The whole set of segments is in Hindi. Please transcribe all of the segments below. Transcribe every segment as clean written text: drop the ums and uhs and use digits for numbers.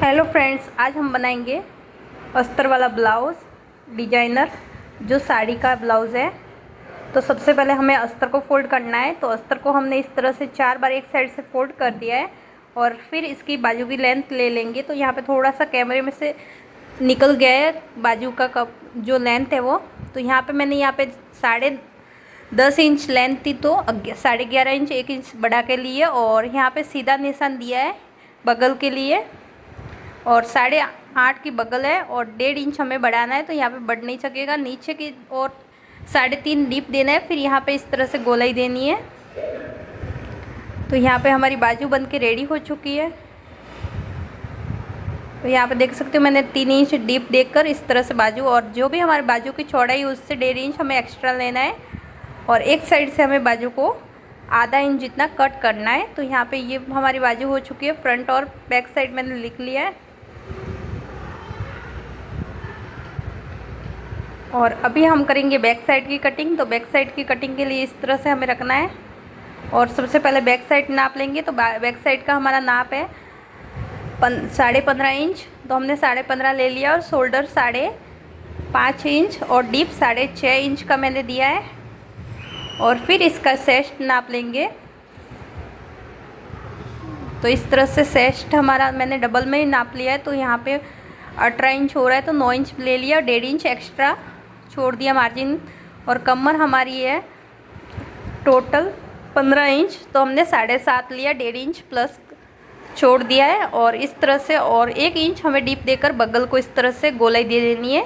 हेलो फ्रेंड्स, आज हम बनाएंगे अस्तर वाला ब्लाउज़ डिजाइनर जो साड़ी का ब्लाउज़ है। तो सबसे पहले हमें अस्तर को फोल्ड करना है। तो अस्तर को हमने इस तरह से 4 बार एक साइड से फोल्ड कर दिया है और फिर इसकी बाजू की लेंथ ले लेंगे। तो यहाँ पे थोड़ा सा कैमरे में से निकल गया है बाजू का कप जो लेंथ है वो। तो यहाँ पे मैंने यहाँ पे 10.5 इंच लेंथ थी तो 11.5 इंच 1 इंच बढ़ा के लिए और यहाँ पे सीधा निशान दिया है बगल के लिए और 8.5 की बगल है और 1.5 इंच हमें बढ़ाना है। तो यहाँ पे बढ़ नहीं सकेगा, नीचे की और 3.5 डीप देना है। फिर यहाँ पे इस तरह से गोलाई देनी है। तो यहाँ पे हमारी बाजू बन के रेडी हो चुकी है। तो यहाँ पे देख सकते हो मैंने 3 इंच डीप देकर इस तरह से बाजू, और जो भी हमारे बाजू की चौड़ाई उससे 1.5 इंच हमें एक्स्ट्रा लेना है और एक साइड से हमें बाजू को आधा इंच जितना कट करना है। तो यहाँ पे ये हमारी बाजू हो चुकी है। फ्रंट और बैक साइड मैंने लिख लिया है। और अभी हम करेंगे बैक साइड की कटिंग। तो बैक साइड की कटिंग के लिए इस तरह से हमें रखना है और सबसे पहले बैक साइड नाप लेंगे। तो बैक साइड का हमारा नाप है 15.5 इंच। तो हमने 15.5 ले लिया और शोल्डर 5.5 इंच और डीप 6.5 इंच का मैंने दिया है। और फिर इसका चेस्ट नाप लेंगे। तो इस तरह से चेस्ट हमारा मैंने डबल में ही नाप लिया है। तो यहाँ पे 18 इंच हो रहा है तो 9 इंच ले लिया और 1.5 इंच एक्स्ट्रा छोड़ दिया मार्जिन। और कमर हमारी है टोटल 15 इंच तो हमने 7.5 लिया, 1.5 इंच प्लस छोड़ दिया है। और इस तरह से और 1 इंच हमें डीप देकर बगल को इस तरह से गोलाई दे देनी है।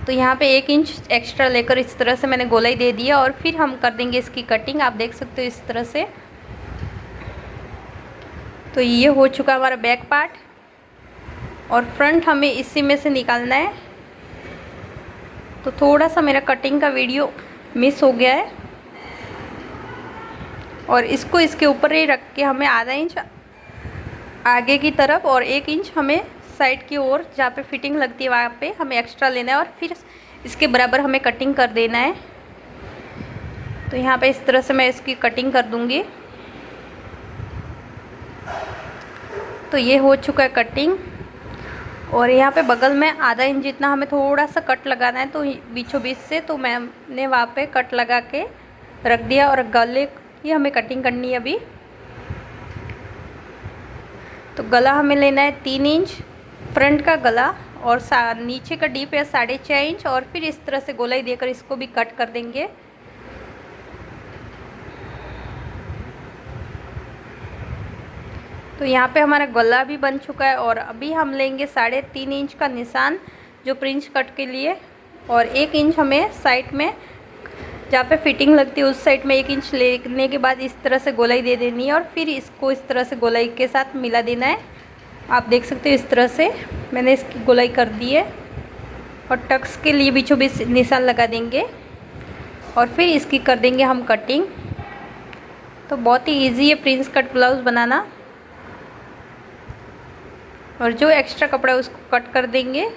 तो यहाँ पे 1 इंच एक्स्ट्रा लेकर इस तरह से मैंने गोलाई दे दिया और फिर हम कर देंगे इसकी कटिंग। आप देख सकते हो इस तरह से। तो ये हो चुका हमारा बैक पार्ट और फ्रंट हमें इसी में से निकालना है। तो थोड़ा सा मेरा कटिंग का वीडियो मिस हो गया है और इसको इसके ऊपर ही रख के हमें आधा इंच आगे की तरफ और 1 इंच हमें साइड की ओर जहाँ पे फिटिंग लगती है वहाँ पे हमें एक्स्ट्रा लेना है और फिर इसके बराबर हमें कटिंग कर देना है। तो यहाँ पे इस तरह से मैं इसकी कटिंग कर दूँगी। तो ये हो चुका है कटिंग और यहाँ पे बगल में आधा इंच जितना हमें थोड़ा सा कट लगाना है। तो बीचों बीच से तो मैंने वहाँ पे कट लगा के रख दिया और गले की हमें कटिंग करनी है अभी। तो गला हमें लेना है 3 इंच फ्रंट का गला और नीचे का डीप है 6.5 इंच और फिर इस तरह से गोलाई देकर इसको भी कट कर देंगे। तो यहाँ पे हमारा गला भी बन चुका है और अभी हम लेंगे 3.5 इंच का निशान जो प्रिंस कट के लिए और 1 इंच हमें साइड में जहाँ पे फिटिंग लगती है उस साइड में 1 इंच लेने के बाद इस तरह से गोलाई दे देनी है और फिर इसको इस तरह से गोलाई के साथ मिला देना है। आप देख सकते हो इस तरह से मैंने इसकी गोलाई कर दी है और टक्स के लिए बीचों बीच निशान लगा देंगे और फिर इसकी कर देंगे हम कटिंग। तो बहुत ही ईजी है प्रिंस कट ब्लाउज़ बनाना और जो एक्स्ट्रा कपड़ा है उसको कट कर देंगे।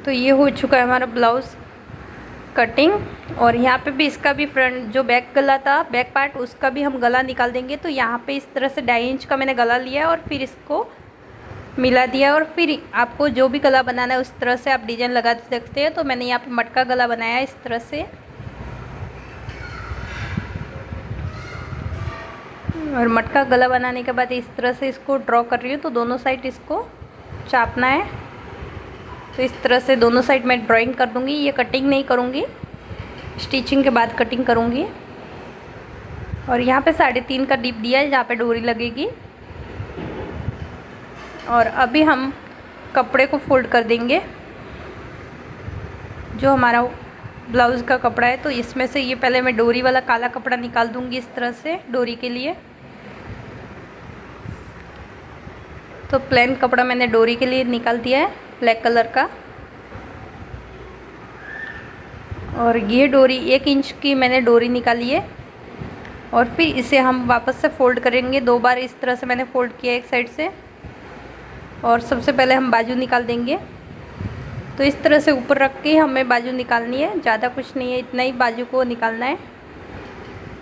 तो ये हो चुका है हमारा ब्लाउज़ कटिंग और यहाँ पे भी इसका भी फ्रंट जो बैक गला था बैक पार्ट उसका भी हम गला निकाल देंगे। तो यहाँ पे इस तरह से 2.5 इंच का मैंने गला लिया और फिर इसको मिला दिया और फिर आपको जो भी गला बनाना है उस तरह से आप डिजाइन लगा सकते हैं। तो मैंने यहाँ पे मटका गला बनाया इस तरह से और मटका गला बनाने के बाद इस तरह से इसको ड्रॉ कर रही हूँ। तो दोनों साइड इसको चापना है। तो इस तरह से दोनों साइड मैं ड्राइंग कर दूँगी। ये कटिंग नहीं करूँगी, स्टिचिंग के बाद कटिंग करूँगी। और यहाँ पे 3.5 का डीप दिया है जहाँ पे डोरी लगेगी। और अभी हम कपड़े को फोल्ड कर देंगे जो हमारा ब्लाउज़ का कपड़ा है। तो इसमें से ये पहले मैं डोरी वाला काला कपड़ा निकाल दूँगी इस तरह से डोरी के लिए। तो प्लेन कपड़ा मैंने डोरी के लिए निकाल दिया है ब्लैक कलर का और ये डोरी 1 इंच की मैंने डोरी निकाली है और फिर इसे हम वापस से फोल्ड करेंगे 2 बार। इस तरह से मैंने फोल्ड किया एक साइड से और सबसे पहले हम बाजू निकाल देंगे। तो इस तरह से ऊपर रख के हमें बाजू निकालनी है, ज़्यादा कुछ नहीं है, इतना ही बाजू को निकालना है।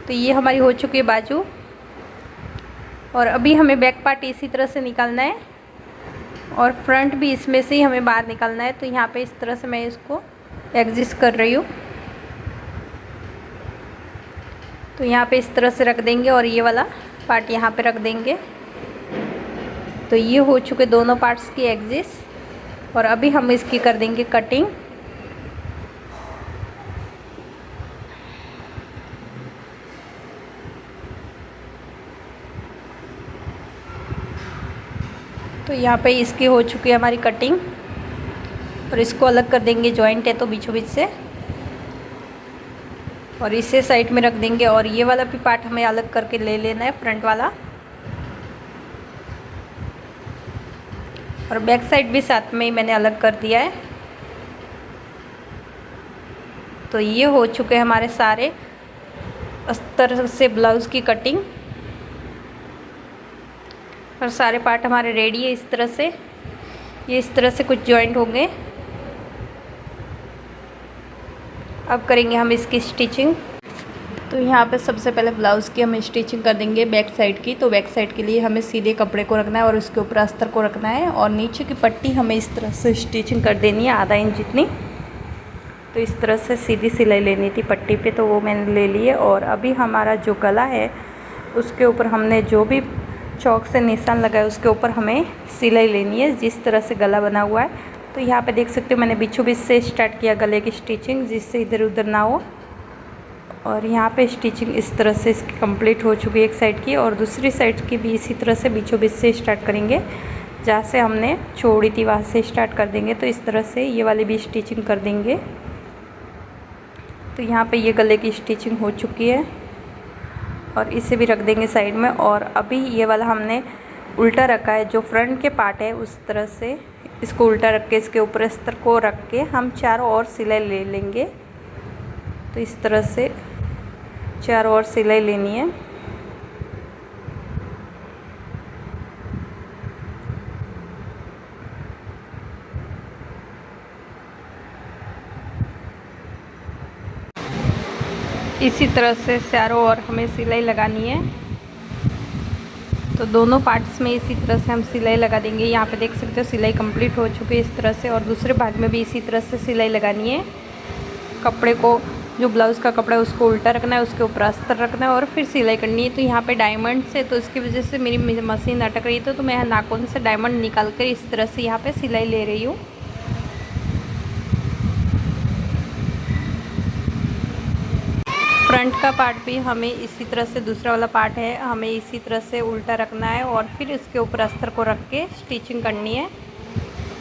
तो ये हमारी हो चुकी है बाजू। और अभी हमें बैक पार्ट इसी तरह से निकालना है और फ्रंट भी इसमें से ही हमें बाहर निकालना है। तो यहाँ पे इस तरह से मैं इसको एडजस्ट कर रही हूँ। तो यहाँ पे इस तरह से रख देंगे और ये वाला पार्ट यहाँ पे रख देंगे। तो ये हो चुके दोनों पार्ट्स की एडजस्ट। और अभी हम इसकी कर देंगे कटिंग। तो यहाँ पे इसकी हो चुकी है हमारी कटिंग और इसको अलग कर देंगे, जॉइंट है तो बीचों बीच से, और इसे साइड में रख देंगे। और ये वाला भी पार्ट हमें अलग करके ले लेना है, फ्रंट वाला। और बैक साइड भी साथ में ही मैंने अलग कर दिया है। तो ये हो चुके हैं हमारे सारे अस्तर से ब्लाउज़ की कटिंग और सारे पार्ट हमारे रेडी है। इस तरह से ये इस तरह से कुछ जॉइंट होंगे। अब करेंगे हम इसकी स्टिचिंग। तो यहाँ पे सबसे पहले ब्लाउज़ की हम स्टिचिंग कर देंगे बैक साइड की। तो बैक साइड के लिए हमें सीधे कपड़े को रखना है और उसके ऊपर अस्तर को रखना है और नीचे की पट्टी हमें इस तरह से स्टिचिंग कर देनी है, आधा इंच जितनी। तो इस तरह से सीधी सिलाई लेनी थी पट्टी पे, तो वो मैंने ले ली है। और अभी हमारा जो गला है उसके ऊपर हमने जो भी चौक से निशान लगाया उसके ऊपर हमें सिलाई लेनी है, जिस तरह से गला बना हुआ है। तो यहाँ पे देख सकते हो मैंने बीचों बीच से स्टार्ट किया गले की स्टिचिंग, जिससे इधर उधर ना हो। और यहाँ पे स्टिचिंग इस तरह से इसकी कंप्लीट हो चुकी है एक साइड की, और दूसरी साइड की भी इसी तरह से बीचों बीच से स्टार्ट करेंगे। जहाँ से हमने छोड़ी थी वहाँ से स्टार्ट कर देंगे। तो इस तरह से ये वाली भी स्टिचिंग कर देंगे। तो यहाँ पे ये गले की स्टिचिंग हो चुकी है और इसे भी रख देंगे साइड में। और अभी ये वाला हमने उल्टा रखा है, जो फ्रंट के पार्ट है उस तरह से इसको उल्टा रख के इसके ऊपर अस्तर को रख के हम चारों ओर सिलाई ले लेंगे। तो इस तरह से चारों ओर सिलाई लेनी है। इसी तरह से चारों ओर हमें सिलाई लगानी है। तो दोनों पार्ट्स में इसी तरह से हम सिलाई लगा देंगे। यहाँ पे देख सकते हो सिलाई कंप्लीट हो चुकी है इस तरह से। और दूसरे भाग में भी इसी तरह से सिलाई लगानी है। कपड़े को, जो ब्लाउज़ का कपड़ा है उसको उल्टा रखना है, उसके ऊपर अस्तर रखना है और फिर सिलाई करनी है। तो यहाँ पे डायमंड से, तो इसकी वजह से मेरी मशीन अटक रही थी, तो मैं नाखून से डायमंड निकाल कर इस तरह से यहाँ पे सिलाई ले रही हूँ। फ्रंट का पार्ट भी हमें इसी तरह से, दूसरा वाला पार्ट है हमें इसी तरह से उल्टा रखना है और फिर इसके ऊपर अस्तर को रख के स्टिचिंग करनी है।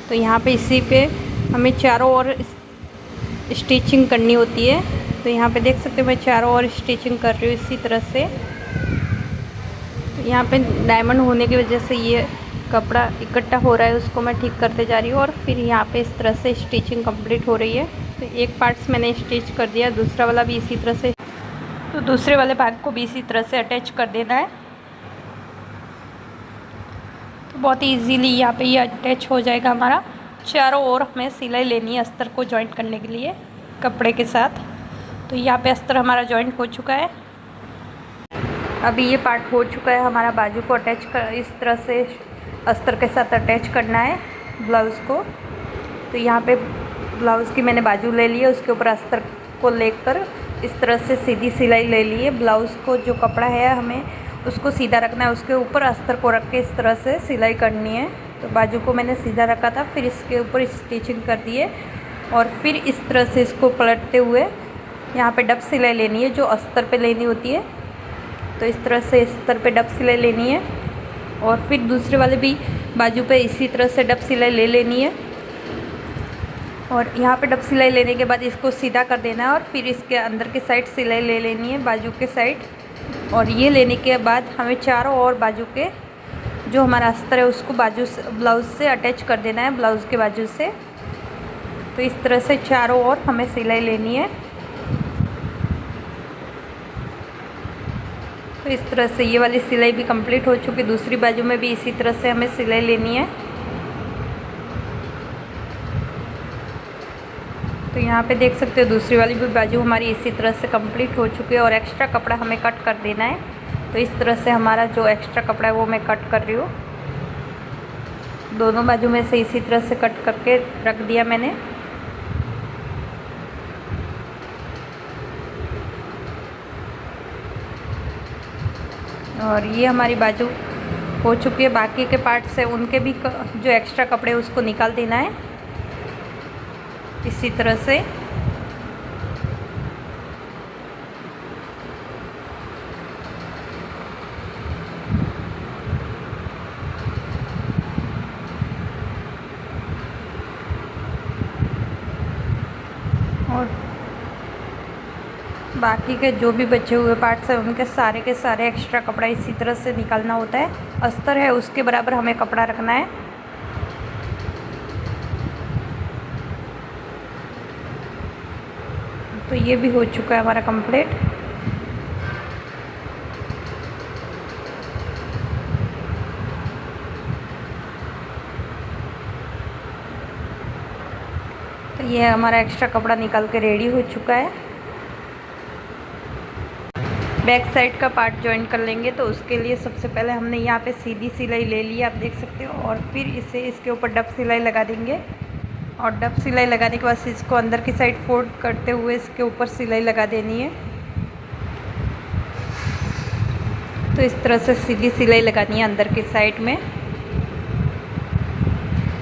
तो यहाँ पे इसी पे हमें चारों ओर स्टिचिंग करनी होती है। तो यहाँ पे देख सकते हो मैं चारों ओर स्टिचिंग कर रही हूँ इसी तरह से। यहाँ पे डायमंड होने की वजह से ये कपड़ा इकट्ठा हो रहा है, उसको मैं ठीक करते जा रही हूँ। और फिर यहाँ पे इस तरह से स्टिचिंग कंप्लीट हो रही है। तो एक पार्ट्स मैंने स्टिच कर दिया, दूसरा वाला भी इसी तरह से, तो दूसरे वाले भाग को भी इसी तरह से अटैच कर देना है। तो बहुत इजीली यहाँ पे ये अटैच हो जाएगा हमारा। चारों ओर हमें सिलाई लेनी है अस्तर को जॉइंट करने के लिए कपड़े के साथ। तो यहाँ पे अस्तर हमारा जॉइंट हो चुका है। अभी ये पार्ट हो चुका है हमारा। बाजू को अटैच कर, इस तरह से अस्तर के साथ अटैच करना है ब्लाउज़ को। तो यहाँ पे ब्लाउज़ की मैंने बाजू ले ली है, उसके ऊपर अस्तर को लेकर इस तरह से सीधी सिलाई ले ली है। ब्लाउज़ को जो कपड़ा है हमें उसको सीधा रखना है, उसके ऊपर अस्तर को रख के इस तरह से सिलाई करनी है। तो बाजू को मैंने सीधा रखा था, फिर इसके ऊपर स्टिचिंग कर दी है और फिर इस तरह से इसको पलटते हुए यहाँ पे डब सिलाई लेनी है, जो अस्तर पे लेनी होती है। तो इस तरह से अस्तर पे डब सिलाई लेनी है और फिर दूसरे वाले भी बाजू पे इसी तरह से डब सिलाई ले लेनी है। और यहाँ पे डब सिलाई लेने के बाद इसको सीधा कर देना है और फिर इसके अंदर की साइड सिलाई ले लेनी है, बाजू के साइड। और ये लेने के बाद हमें चारों ओर बाजू के जो हमारा अस्तर है उसको बाजू से, ब्लाउज़ से अटैच कर देना है, ब्लाउज़ के बाजू से। तो इस तरह से चारों ओर हमें सिलाई लेनी है। तो इस तरह से ये वाली सिलाई भी कंप्लीट हो चुकी है। दूसरी बाजू में भी इसी तरह से हमें सिलाई लेनी है। तो तो यहाँ पे देख सकते हो दूसरी वाली भी बाजू हमारी इसी तरह से कंप्लीट हो चुकी है और एक्स्ट्रा कपड़ा हमें कट कर देना है। तो इस तरह से हमारा जो एक्स्ट्रा कपड़ा है वो मैं कट कर रही हूँ। दोनों बाजू में से इसी तरह से कट करके रख दिया मैंने। और ये हमारी बाजू हो चुकी है। बाकी के पार्ट से उनके भी जो एक्स्ट्रा कपड़े उसको निकाल देना है इसी तरह से। और बाकी के जो भी बचे हुए पार्ट्स हैं उनके सारे के सारे एक्स्ट्रा कपड़ा इसी तरह से निकालना होता है। अस्तर है उसके बराबर हमें कपड़ा रखना है। तो ये भी हो चुका है हमारा कंप्लीट। तो ये हमारा एक्स्ट्रा कपड़ा निकाल के रेडी हो चुका है। बैक साइड का पार्ट जॉइन कर लेंगे। तो उसके लिए सबसे पहले हमने यहाँ पे सीधी सिलाई ले ली, आप देख सकते हो। और फिर इसे इसके ऊपर डब सिलाई लगा देंगे। और डब सिलाई लगाने के बाद इसको अंदर की साइड फोल्ड करते हुए इसके ऊपर सिलाई लगा देनी है। तो इस तरह से सीधी सिलाई लगानी है अंदर की साइड में।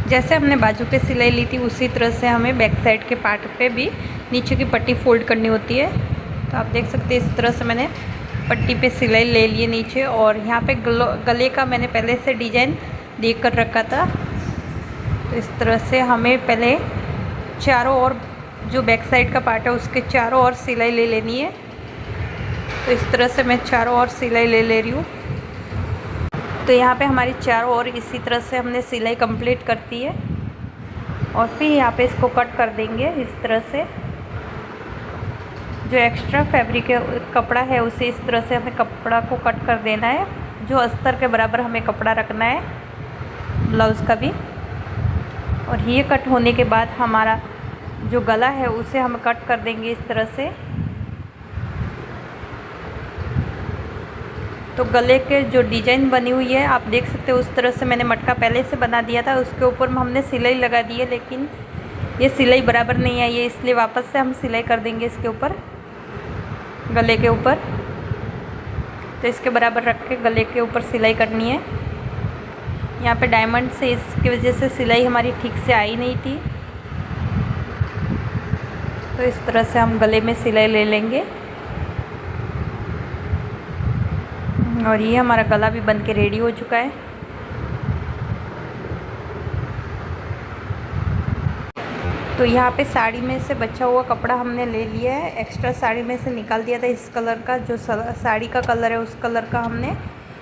जैसे हमने बाजू पे सिलाई ली थी उसी तरह से हमें बैक साइड के पार्ट पे भी नीचे की पट्टी फोल्ड करनी होती है। तो आप देख सकते हैं इस तरह से मैंने पट्टी पे सिलाई ले ली है नीचे। और यहाँ पे गले का मैंने पहले से डिजाइन देख कर रखा था। तो इस तरह से हमें पहले चारों ओर जो बैक साइड का पार्ट है उसके चारों ओर सिलाई ले लेनी है। तो इस तरह से मैं चारों ओर सिलाई ले रही हूँ। तो यहाँ पे हमारी चारों ओर इसी तरह से हमने सिलाई कंप्लीट करती है। और फिर यहाँ पे इसको कट कर देंगे इस तरह से। जो एक्स्ट्रा फैब्रिक है कपड़ा है उसे इस तरह से हमें कपड़ा को कट कर देना है। जो अस्तर के बराबर हमें कपड़ा रखना है ब्लाउज़ का भी। और ये कट होने के बाद हमारा जो गला है उसे हम कट कर देंगे इस तरह से। तो गले के जो डिज़ाइन बनी हुई है आप देख सकते हो उस तरह से मैंने मटका पहले से बना दिया था। उसके ऊपर हमने सिलाई लगा दी है, लेकिन ये सिलाई बराबर नहीं आई है, इसलिए वापस से हम सिलाई कर देंगे इसके ऊपर, गले के ऊपर। तो इसके बराबर रख के गले के ऊपर सिलाई करनी है। यहाँ पे डायमंड से इसकी वजह से सिलाई हमारी ठीक से आई नहीं थी। तो इस तरह से हम गले में सिलाई ले लेंगे। और ये हमारा गला भी बन के रेडी हो चुका है। तो यहाँ पे साड़ी में से बचा हुआ कपड़ा हमने ले लिया है। एक्स्ट्रा साड़ी में से निकाल दिया था इस कलर का, जो साड़ी का कलर है उस कलर का हमने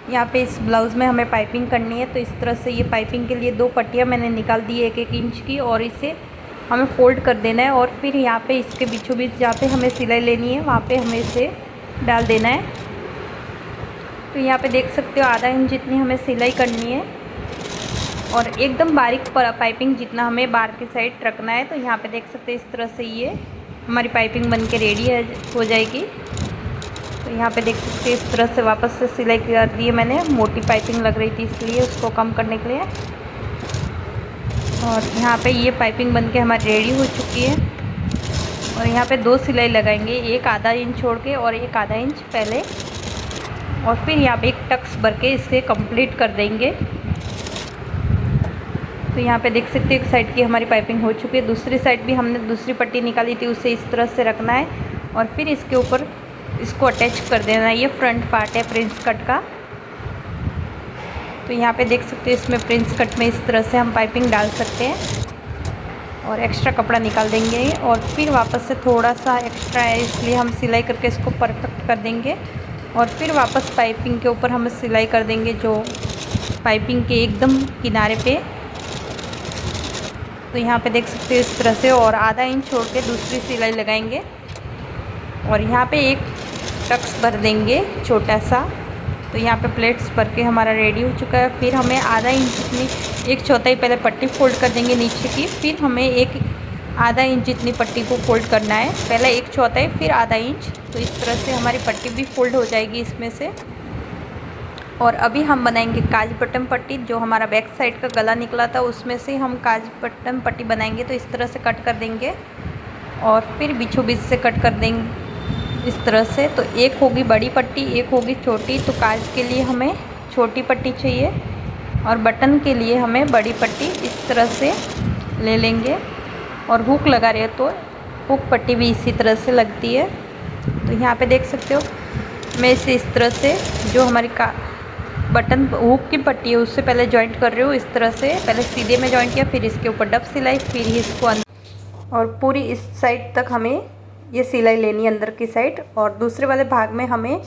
यहाँ पे इस ब्लाउज़ में हमें पाइपिंग करनी है। तो इस तरह से ये पाइपिंग के लिए 2 पट्टियाँ मैंने निकाल दी 1-1 इंच की। और इसे हमें फ़ोल्ड कर देना है। और फिर यहाँ पे इसके बीचों बीच जहाँ पे हमें सिलाई लेनी है वहाँ पे हमें इसे डाल देना है। तो यहाँ पे देख सकते हो आधा इंच जितनी हमें सिलाई करनी है। और एकदम बारीक पाइपिंग जितना हमें बाहर की साइड रखना है। तो यहाँ पे देख सकते हैं इस तरह से ये हमारी पाइपिंग बन के रेडी हो जाएगी। तो यहाँ पे देख सकते हैं इस तरह से वापस से सिलाई कर दी है मैंने। मोटी पाइपिंग लग रही थी इसलिए उसको कम करने के लिए। और यहाँ पे ये पाइपिंग बन के हमारी रेडी हो चुकी है। और यहाँ पे 2 सिलाई लगाएंगे, एक आधा इंच छोड़ के और एक आधा इंच पहले। और फिर यहाँ पे एक टक्स भर के इसे कंप्लीट कर देंगे। तो यहाँ पे देख सकते हैं एक साइड की हमारी पाइपिंग हो चुकी है। दूसरी साइड भी हमने दूसरी पट्टी निकाली थी उसे इस तरह से रखना है। और फिर इसके ऊपर इसको अटैच कर देना है। ये फ्रंट पार्ट है प्रिंस कट का। तो यहाँ पे देख सकते हैं इसमें प्रिंस कट में इस तरह से हम पाइपिंग डाल सकते हैं। और एक्स्ट्रा कपड़ा निकाल देंगे। और फिर वापस से थोड़ा सा एक्स्ट्रा है इसलिए हम सिलाई करके इसको परफेक्ट कर देंगे। और फिर वापस पाइपिंग के ऊपर हम सिलाई कर देंगे जो पाइपिंग के एकदम किनारे पे। तो यहाँ पे देख सकते हैं इस तरह से। और आधा इंच छोड़ के दूसरी सिलाई लगाएंगे। और यहाँ पे एक टक्स भर देंगे छोटा सा। तो यहाँ पे प्लेट्स भर के हमारा रेडी हो चुका है। फिर हमें आधा इंच जितनी 1/4 पहले पट्टी फोल्ड कर देंगे नीचे की। फिर हमें एक आधा इंच जितनी पट्टी को फोल्ड करना है, पहले 1/4 फिर आधा इंच। तो इस तरह से हमारी पट्टी भी फोल्ड हो जाएगी इसमें से। और अभी हम बनाएंगे काज बटन पट्टी। जो हमारा बैक साइड का गला निकला था उसमें से हम काज बटन पट्टी बनाएंगे। तो इस तरह से कट कर देंगे और फिर बीचों बीच से कट कर देंगे इस तरह से। तो एक होगी बड़ी पट्टी, एक होगी छोटी। तो काज के लिए हमें छोटी पट्टी चाहिए और बटन के लिए हमें बड़ी पट्टी इस तरह से ले लेंगे। और हुक लगा रहे हो तो हुक पट्टी भी इसी तरह से लगती है। तो यहाँ पे देख सकते हो मैं इसे इस तरह से जो हमारी बटन हुक की पट्टी है उससे पहले जॉइंट कर रही हूँ। इस तरह से पहले सीधे में जॉइंट किया, फिर इसके ऊपर डब सिलाई, फिर ही इसको अंदर। और पूरी इस साइड तक हमें ये सिलाई लेनी है अंदर की साइड। और दूसरे वाले भाग में हमें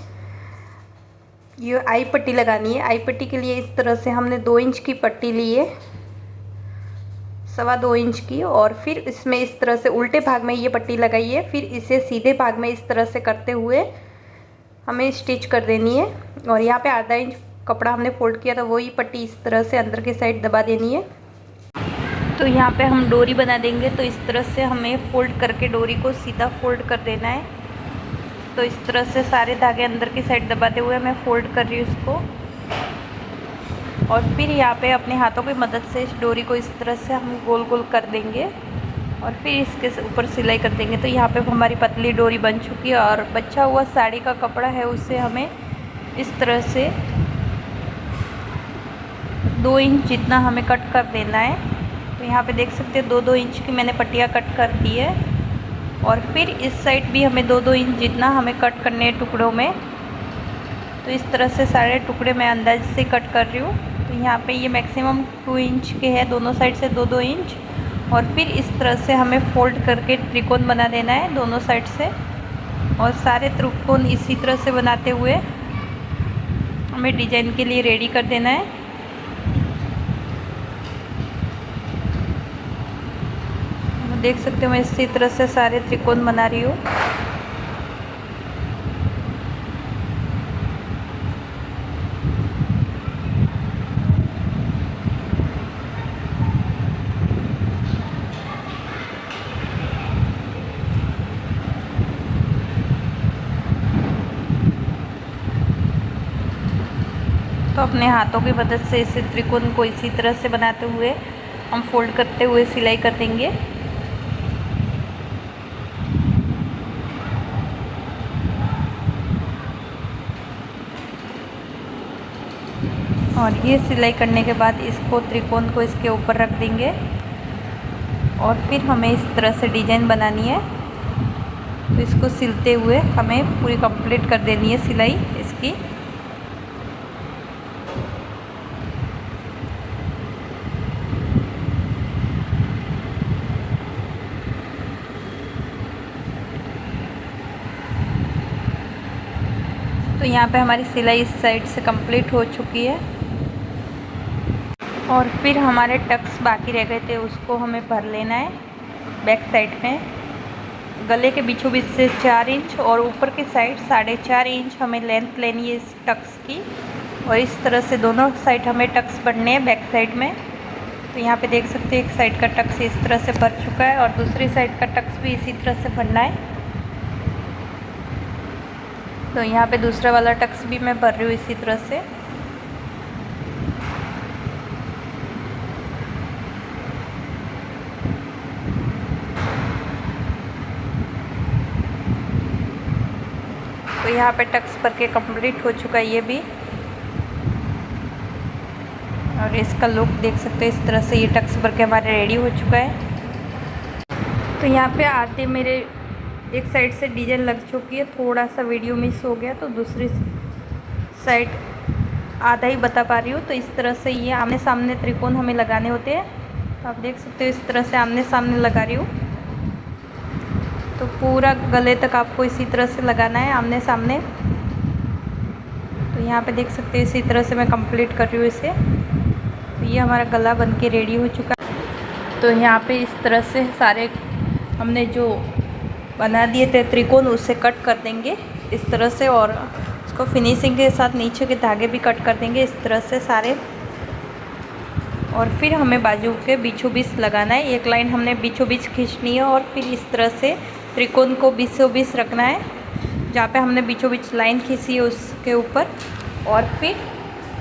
ये आई पट्टी लगानी है। आई पट्टी के लिए इस तरह से हमने 2 इंच की पट्टी ली है, 2.25 इंच की। और फिर इसमें इस तरह से उल्टे भाग में ये पट्टी लगाई है। फिर इसे सीधे भाग में इस तरह से करते हुए हमें स्टिच कर देनी है। और यहाँ पे आधा इंच कपड़ा हमने फोल्ड किया था, वही पट्टी इस तरह से अंदर की साइड दबा देनी है। तो यहाँ पे हम डोरी बना देंगे। तो इस तरह से हमें फोल्ड करके डोरी को सीधा फोल्ड कर देना है। तो इस तरह से सारे धागे अंदर की साइड दबाते हुए मैं फोल्ड कर रही हूँ इसको। और फिर यहाँ पे अपने हाथों की मदद से इस डोरी को इस तरह से हम गोल गोल कर देंगे और फिर इसके ऊपर सिलाई कर देंगे। तो यहाँ पे हमारी पतली डोरी बन चुकी है। और बचा हुआ साड़ी का कपड़ा है उसे हमें इस तरह से 2 इंच जितना हमें कट कर देना है। तो यहाँ पे देख सकते हैं 2-2 इंच की मैंने पट्टियाँ कट कर दी है। और फिर इस साइड भी हमें 2-2 इंच जितना हमें कट करने हैं टुकड़ों में। तो इस तरह से सारे टुकड़े मैं अंदाज से कट कर रही हूँ। तो यहाँ पे ये मैक्सिमम 2 इंच के है, दोनों साइड से 2-2 इंच। और फिर इस तरह से हमें फोल्ड करके त्रिकोण बना देना है दोनों साइड से। और सारे त्रिकोण इसी तरह से बनाते हुए हमें डिजाइन के लिए रेडी कर देना है। देख सकते हो मैं इसी तरह से सारे त्रिकोण बना रही हूँ। तो अपने हाथों की मदद से इस त्रिकोण को इसी तरह से बनाते हुए हम फोल्ड करते हुए सिलाई कर देंगे। और ये सिलाई करने के बाद इसको त्रिकोण को इसके ऊपर रख देंगे। और फिर हमें इस तरह से डिजाइन बनानी है। तो इसको सिलते हुए हमें पूरी कंप्लीट कर देनी है सिलाई इसकी। तो यहाँ पे हमारी सिलाई इस साइड से कंप्लीट हो चुकी है। और फिर हमारे टक्स बाकी रह गए थे, उसको हमें भर लेना है बैक साइड में। गले के बीचों बीच से 4 इंच और ऊपर की साइड 4.5 इंच हमें लेंथ लेनी है इस टक्स की। और इस तरह से दोनों साइड हमें टक्स भरने हैं बैक साइड में। तो यहाँ पे देख सकते हैं एक साइड का टक्स इस तरह से भर चुका है और दूसरी साइड का टक्स भी इसी तरह से भरना है। तो यहाँ पे दूसरा वाला टक्स भी मैं भर रही हूँ इसी तरह से। तो यहाँ पे टक्स भर के कंप्लीट हो चुका है ये भी। और इसका लुक देख सकते हैं, इस तरह से ये टक्स भर के हमारे रेडी हो चुका है। तो यहाँ पे आते मेरे एक साइड से डिजाइन लग चुकी है, थोड़ा सा वीडियो मिस हो गया तो दूसरी साइड आधा ही बता पा रही हूँ। तो इस तरह से ये आमने सामने त्रिकोण हमें लगाने होते हैं। तो आप देख सकते हो इस तरह से आमने सामने लगा रही हूँ। तो पूरा गले तक आपको इसी तरह से लगाना है आमने सामने। तो यहाँ पे देख सकते हो इसी तरह से मैं कंप्लीट कर रही हूँ इसे। तो ये हमारा गला बन के रेडी हो चुका है। तो यहाँ पे इस तरह से सारे हमने जो बना दिए थे त्रिकोण उसे कट कर देंगे इस तरह से। और उसको फिनिशिंग के साथ नीचे के धागे भी कट कर देंगे इस तरह से सारे। और फिर हमें बाजू के बीचों बीच लगाना है। एक लाइन हमने बीचों बीच खींचनी है और फिर इस तरह से त्रिकोण को बीचों बीच रखना है, जहाँ पे हमने बीचों बीच लाइन खींची है उसके ऊपर, और फिर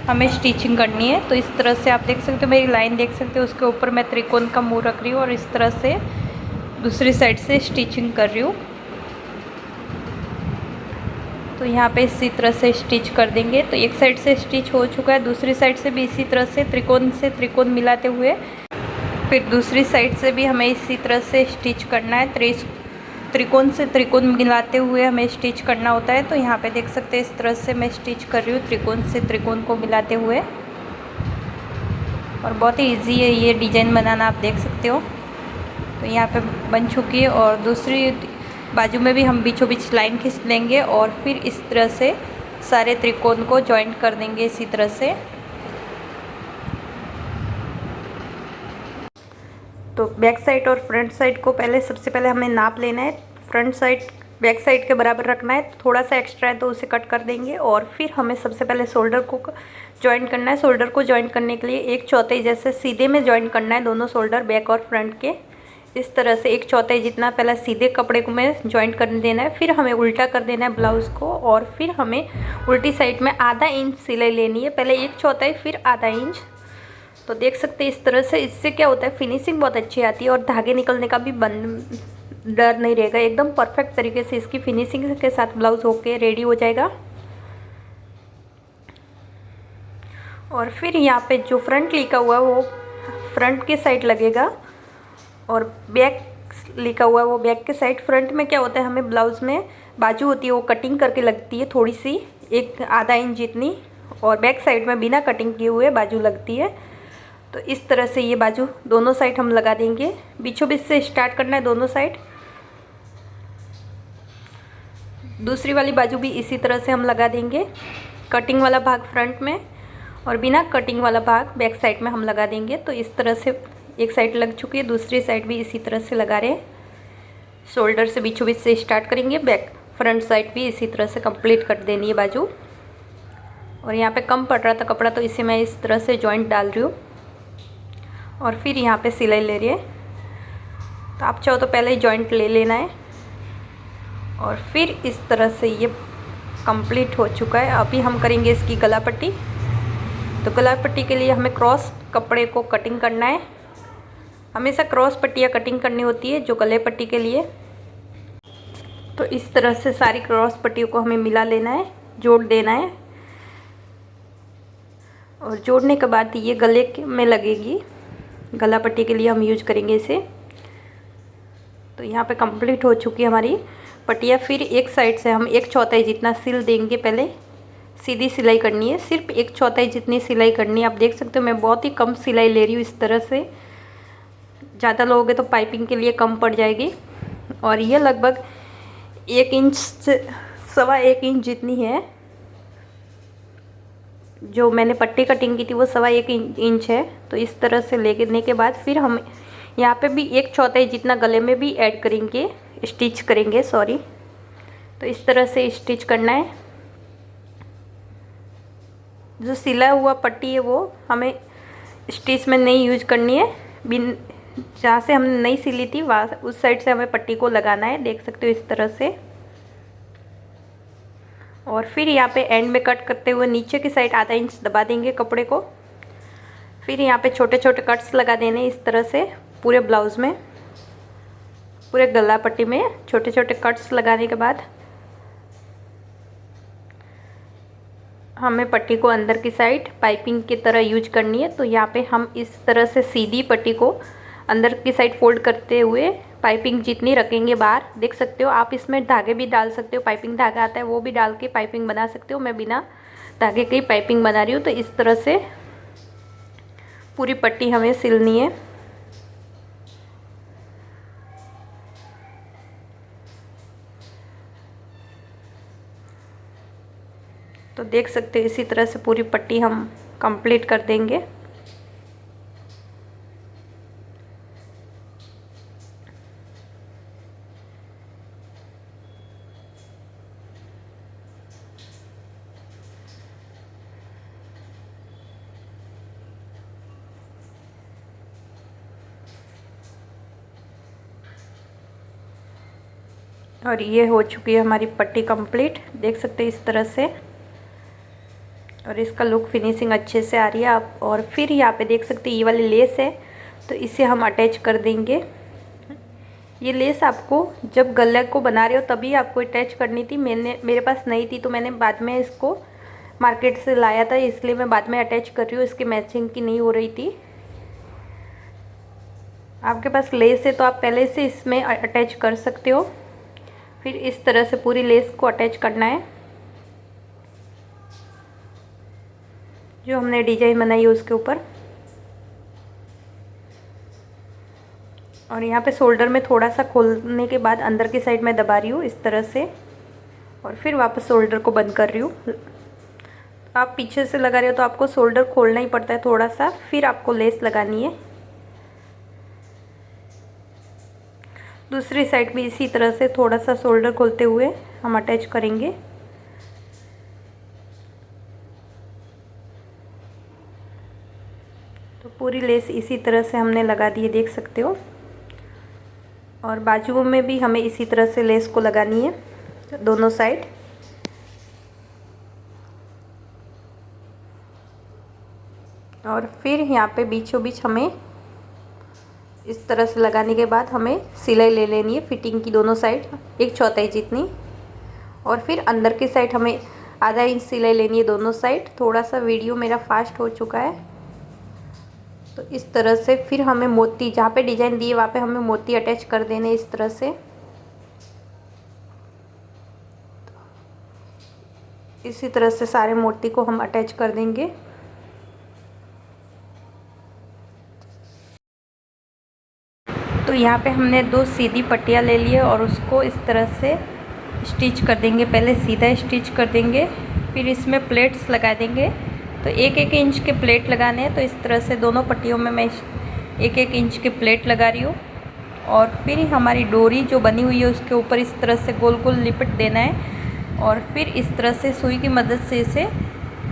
हमें स्टिचिंग करनी है। तो इस तरह से आप देख सकते हो, मेरी लाइन देख सकते हो, उसके ऊपर मैं त्रिकोण का मुंह रख रही हूँ और इस तरह से दूसरी साइड से स्टिचिंग कर रही हूँ। तो यहाँ पे इसी तरह से स्टिच कर देंगे। तो एक साइड से स्टिच हो चुका है, दूसरी साइड से भी इसी तरह से त्रिकोण मिलाते हुए फिर दूसरी साइड से भी हमें इसी तरह से स्टिच करना है। त्रिकोण से त्रिकोण मिलाते हुए हमें स्टिच करना होता है। तो यहाँ पे देख सकते हैं इस तरह से मैं स्टिच कर रही हूँ त्रिकोण से त्रिकोण को मिलाते हुए, और बहुत ही ईजी है ये डिज़ाइन बनाना, आप देख सकते हो। तो यहाँ पे बन चुकी है और दूसरी बाजू में भी हम बीचों बीच लाइन खींच लेंगे और फिर इस तरह से सारे त्रिकोण को जॉइंट कर देंगे इसी तरह से। तो बैक साइड और फ्रंट साइड को सबसे पहले हमें नाप लेना है। फ्रंट साइड बैक साइड के बराबर रखना है, थोड़ा सा एक्स्ट्रा है तो उसे कट कर देंगे। और फिर हमें सबसे पहले शोल्डर को जॉइंट करना है। शोल्डर को जॉइंट करने के लिए 1/4 जैसे सीधे में जॉइंट करना है दोनों शोल्डर, बैक और फ्रंट के। इस तरह से 1/4 जितना पहले सीधे कपड़े को में जॉइंट कर देना है, फिर हमें उल्टा कर देना है ब्लाउज़ को, और फिर हमें उल्टी साइड में आधा इंच सिलाई लेनी है, पहले 1/4 फिर आधा इंच। तो देख सकते हैं इस तरह से, इससे क्या होता है फिनिशिंग बहुत अच्छी आती है और धागे निकलने का भी डर नहीं रहेगा। एकदम परफेक्ट तरीके से इसकी फिनिशिंग के साथ ब्लाउज होके रेडी हो जाएगा। और फिर यहाँ पे जो फ्रंट लिखा हुआ है वो फ्रंट के साइड लगेगा और बैक लिखा हुआ है वो बैक के साइड। फ्रंट में क्या होता है, हमें ब्लाउज में बाजू होती है वो कटिंग करके लगती है थोड़ी सी, एक आधा इंच जितनी, और बैक साइड में बिना कटिंग किए हुए बाजू लगती है। तो इस तरह से ये बाजू दोनों साइड हम लगा देंगे। बीचों बीच से स्टार्ट करना है दोनों साइड। दूसरी वाली बाजू भी इसी तरह से हम लगा देंगे। कटिंग वाला भाग फ्रंट में और बिना कटिंग वाला भाग बैक साइड में हम लगा देंगे। तो इस तरह से एक साइड लग चुकी है, दूसरी साइड भी इसी तरह से लगा रहे हैं। शोल्डर से बीचों बीच से स्टार्ट करेंगे, बैक फ्रंट साइड भी इसी तरह से कंप्लीट कर देनी है बाजू। और यहाँ पे कम पड़ रहा था कपड़ा तो इसे मैं इस तरह से जॉइंट डाल रही हूँ और फिर यहाँ पे सिलाई ले रही है। तो आप चाहो तो पहले ही जॉइंट ले लेना है और फिर इस तरह से ये कंप्लीट हो चुका है। अभी हम करेंगे इसकी गला पट्टी। तो गला पट्टी के लिए हमें क्रॉस कपड़े को कटिंग करना है। हमेशा क्रॉस पट्टियाँ कटिंग करनी होती है जो गले पट्टी के लिए। तो इस तरह से सारी क्रॉस पट्टियों को हमें मिला लेना है, जोड़ देना है, और जोड़ने के बाद ये गले में लगेगी। गला पट्टी के लिए हम यूज करेंगे इसे। तो यहाँ पे कंप्लीट हो चुकी है हमारी पट्टियाँ। फिर एक साइड से हम 1/4 जितना सिल देंगे, पहले सीधी सिलाई करनी है, सिर्फ 1/4 जितनी सिलाई करनी है। आप देख सकते हो मैं बहुत ही कम सिलाई ले रही हूँ इस तरह से, ज़्यादा लोगे तो पाइपिंग के लिए कम पड़ जाएगी। और ये लगभग 1 इंच से 1.25 इंच जितनी है। जो मैंने पट्टी कटिंग की थी वो 1.25 इंच है। तो इस तरह से लेने के बाद फिर हम यहाँ पे भी 1/4 जितना गले में भी ऐड करेंगे, स्टिच करेंगे, सॉरी। तो इस तरह से स्टिच करना है। जो सिला हुआ पट्टी है वो हमें स्टिच में नहीं यूज करनी है, जहाँ से हमने नहीं सिली थी वहाँ उस साइड से हमें पट्टी को लगाना है, देख सकते हो इस तरह से। और फिर यहाँ पे एंड में कट करते हुए नीचे की साइड आधा इंच दबा देंगे कपड़े को। फिर यहाँ पे छोटे छोटे कट्स लगा देने इस तरह से पूरे ब्लाउज़ में, पूरे गला पट्टी में छोटे छोटे कट्स लगाने के बाद हमें पट्टी को अंदर की साइड पाइपिंग की तरह यूज करनी है। तो यहाँ पे हम इस तरह से सीधी पट्टी को अंदर की साइड फोल्ड करते हुए पाइपिंग जितनी रखेंगे बाहर, देख सकते हो। आप इसमें धागे भी डाल सकते हो, पाइपिंग धागा आता है वो भी डाल के पाइपिंग बना सकते हो। मैं बिना धागे की पाइपिंग बना रही हूँ। तो इस तरह से पूरी पट्टी हमें सिलनी है। तो देख सकते हो इसी तरह से पूरी पट्टी हम कंप्लीट कर देंगे। और ये हो चुकी है हमारी पट्टी कंप्लीट, देख सकते हैं इस तरह से। और इसका लुक फिनिशिंग अच्छे से आ रही है आप। और फिर यहाँ पे देख सकते हैं ये वाली लेस है, तो इसे हम अटैच कर देंगे। ये लेस आपको जब गले को बना रहे हो तभी आपको अटैच करनी थी। मेरे पास नहीं थी तो मैंने बाद में इसको मार्केट से लाया था, इसलिए मैं बाद में अटैच कर रही हूँ। इसकी मैचिंग की नहीं हो रही थी। आपके पास लेस है तो आप पहले से इसमें अटैच कर सकते हो। फिर इस तरह से पूरी लेस को अटैच करना है। जो हमने डिजाइन बनाई है उसके ऊपर। और यहाँ पे शोल्डर में थोड़ा सा खोलने के बाद अंदर की साइड में दबा रही हूँ इस तरह से, और फिर वापस शोल्डर को बंद कर रही हूँ। आप पीछे से लगा रहे हो तो आपको शोल्डर खोलना ही पड़ता है थोड़ा सा, फिर आपको लेस लगानी है। दूसरी साइड भी इसी तरह से थोड़ा सा शोल्डर खोलते हुए हम अटैच करेंगे। तो पूरी लेस इसी तरह से हमने लगा दी है, देख सकते हो। और बाजुओं में भी हमें इसी तरह से लेस को लगानी है दोनों साइड। और फिर यहाँ पे बीचों बीच हमें इस तरह से लगाने के बाद हमें सिलाई ले लेनी है फिटिंग की दोनों साइड, 1/4 जितनी। और फिर अंदर की साइड हमें आधा इंच सिलाई लेनी है दोनों साइड। थोड़ा सा वीडियो मेरा फास्ट हो चुका है, तो इस तरह से फिर हमें मोती, जहाँ पे डिजाइन दी है वहाँ पे हमें मोती अटैच कर देने इस तरह से। इसी तरह से सारे मोती को हम अटैच कर देंगे। तो यहाँ पे हमने 2 सीधी पट्टियाँ ले ली है और उसको इस तरह से स्टिच कर देंगे। पहले सीधा स्टिच कर देंगे, फिर इसमें प्लेट्स लगा देंगे। तो 1-1 इंच के प्लेट लगाने हैं। तो इस तरह से दोनों पट्टियों में मैं 1-1 इंच के प्लेट लगा रही हूँ। और फिर हमारी डोरी जो बनी हुई है उसके ऊपर इस तरह से गोल गोल लिपट देना है। और फिर इस तरह से सुई की मदद से इसे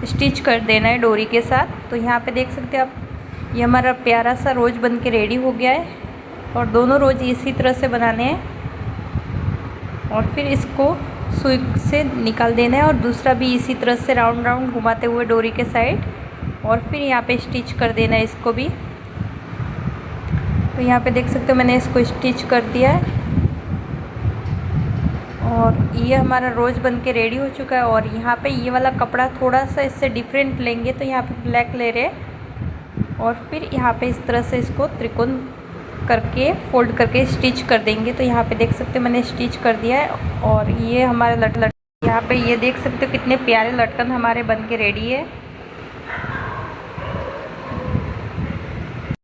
स्टिच कर देना है डोरी के साथ। तो यहाँ पे देख सकते हैं आप, ये हमारा प्यारा सा रोज बन के रेडी हो गया है। और दोनों रोज इसी तरह से बनाने हैं। और फिर इसको सुई से निकाल देना है और दूसरा भी इसी तरह से राउंड राउंड घुमाते हुए डोरी के साइड। और फिर यहाँ पे स्टिच कर देना है इसको भी। तो यहाँ पे देख सकते हो मैंने इसको स्टिच कर दिया है। और ये हमारा रोज बन के रेडी हो चुका है। और यहाँ पे ये वाला कपड़ा थोड़ा सा इससे डिफरेंट लेंगे, तो यहाँ पे ब्लैक ले रहे हैं। और फिर यहाँ पे इस तरह से इसको त्रिकोण करके फोल्ड करके स्टिच कर देंगे। तो यहाँ पे देख सकते हो मैंने स्टिच कर दिया है। और ये हमारे यहाँ पे ये देख सकते हो कितने प्यारे लटकन हमारे बन के रेडी है।